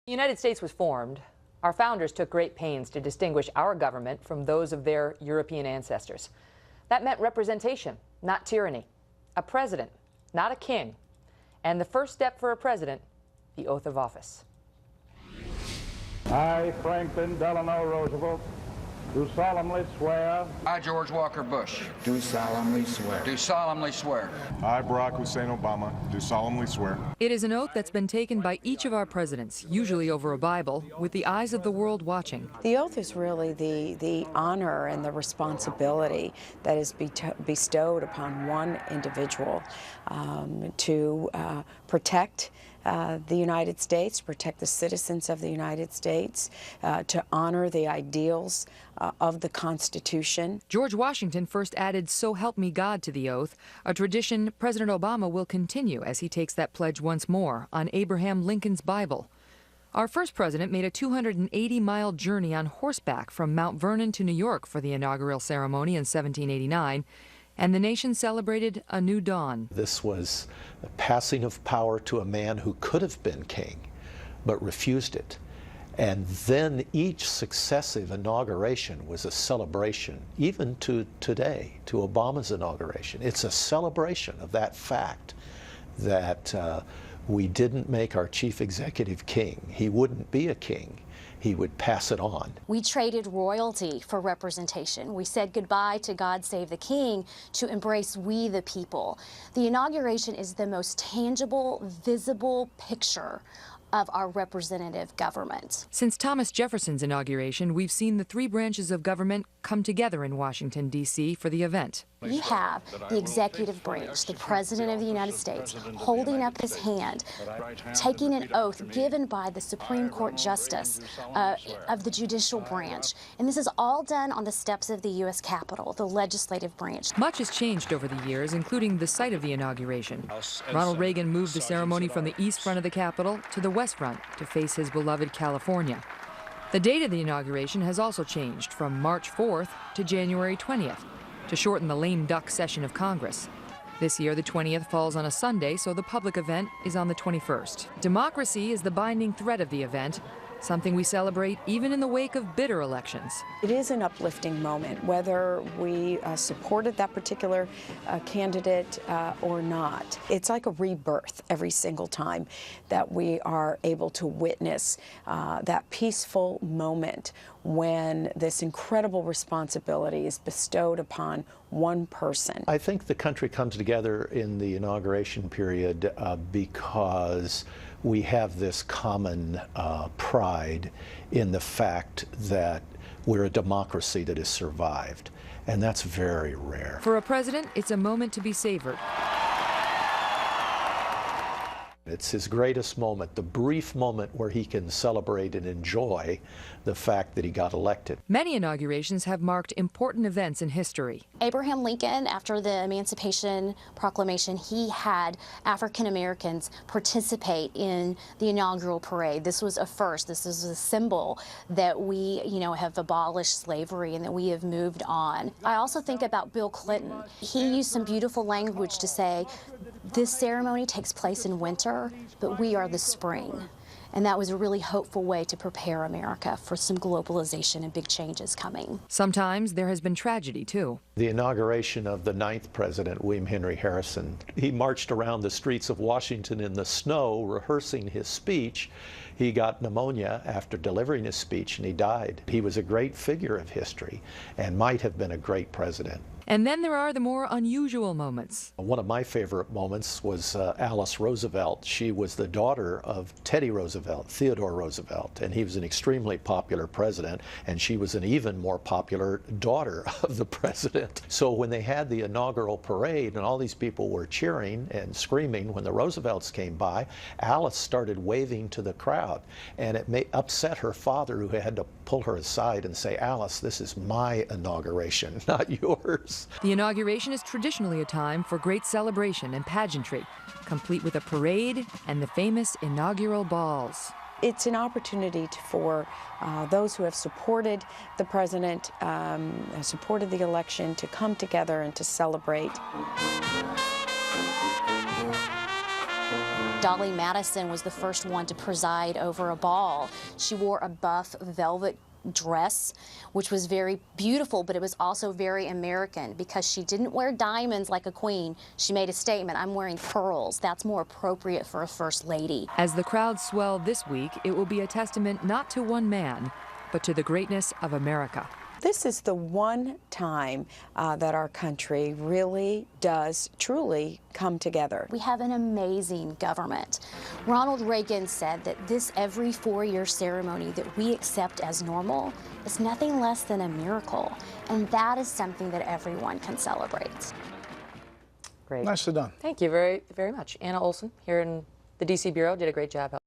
The United States was formed. Our founders took great pains to distinguish our government from those of their European ancestors. That meant representation, not tyranny. A president, not a king. And the first step for a president, the oath of office. I, Franklin Delano Roosevelt, do solemnly swear. I, George Walker Bush, do solemnly swear. do solemnly swear. I, Barack Hussein Obama, do solemnly swear. It is an oath that's been taken by each of our presidents, usually over a Bible, with the eyes of the world watching. The oath is really the honor and the responsibility that is bestowed upon one individual to protect the United States, protect the citizens of the United States, to honor the ideals of the Constitution. George Washington first added "So help me God" to the oath, a tradition President Obama will continue as he takes that pledge once more on Abraham Lincoln's Bible. Our first president made a 280-mile journey on horseback from Mount Vernon to New York for the inaugural ceremony in 1789. And the nation celebrated a new dawn. This was a passing of power to a man who could have been king, but refused it. And then each successive inauguration was a celebration, even to today, to Obama's inauguration. It's a celebration of that fact that we didn't make our chief executive king. He wouldn't be a king. He would pass it on. We traded royalty for representation. We said goodbye to God Save the King to embrace we the people. The inauguration is the most tangible, visible picture of our representative government. Since Thomas Jefferson's inauguration, we've seen the three branches of government come together in Washington, D.C. for the event. You have the executive branch, the President of the United States, holding up his hand, taking an oath given by the Supreme Court Justice of the judicial branch. And this is all done on the steps of the U.S. Capitol, the legislative branch. Much has changed over the years, including the site of the inauguration. Ronald Reagan moved the ceremony from the east front of the Capitol to the west front to face his beloved California. The date of the inauguration has also changed from March 4th to January 20th to shorten the lame duck session of Congress. This year, the 20th falls on a Sunday, so the public event is on the 21st. Democracy is the binding thread of the event, something we celebrate even in the wake of bitter elections. It is an uplifting moment, whether we supported that particular candidate or not. It's like a rebirth every single time that we are able to witness that peaceful moment when this incredible responsibility is bestowed upon one person. I think the country comes together in the inauguration period because we have this common pride in the fact that we're a democracy that has survived, and that's very rare. For a president, it's a moment to be savored. It's his greatest moment, the brief moment where he can celebrate and enjoy the fact that he got elected. Many inaugurations have marked important events in history. Abraham Lincoln, after the Emancipation Proclamation, he had African Americans participate in the inaugural parade. This was a first. This is a symbol that we, have abolished slavery and that we have moved on. I also think about Bill Clinton. He used some beautiful language to say, this ceremony takes place in winter, but we are the spring. And that was a really hopeful way to prepare America for some globalization and big changes coming. Sometimes there has been tragedy, too. The inauguration of the 9th president, William Henry Harrison, he marched around the streets of Washington in the snow rehearsing his speech. He got pneumonia after delivering his speech and he died. He was a great figure of history and might have been a great president. And then there are the more unusual moments. One of my favorite moments was Alice Roosevelt. She was the daughter of Teddy Roosevelt, Theodore Roosevelt, and he was an extremely popular president, and she was an even more popular daughter of the president. So when they had the inaugural parade and all these people were cheering and screaming when the Roosevelts came by, Alice started waving to the crowd, and it upset her father, who had to pull her aside and say, Alice, this is my inauguration, not yours. The inauguration is traditionally a time for great celebration and pageantry, complete with a parade and the famous inaugural balls. It's an opportunity for those who have supported the president, supported the election, to come together and to celebrate. Dolly Madison was the first one to preside over a ball. She wore a buff velvet dress, which was very beautiful, but it was also very American because she didn't wear diamonds like a queen. She made a statement, I'm wearing pearls. That's more appropriate for a first lady. As the crowds swell this week, it will be a testament not to one man, but to the greatness of America. This is the one time that our country really does truly come together. We have an amazing government. Ronald Reagan said that this every 4-year ceremony that we accept as normal is nothing less than a miracle. And that is something that everyone can celebrate. Great. Nicely done. Thank you very, very much. Anna Olson here in the D.C. Bureau did a great job.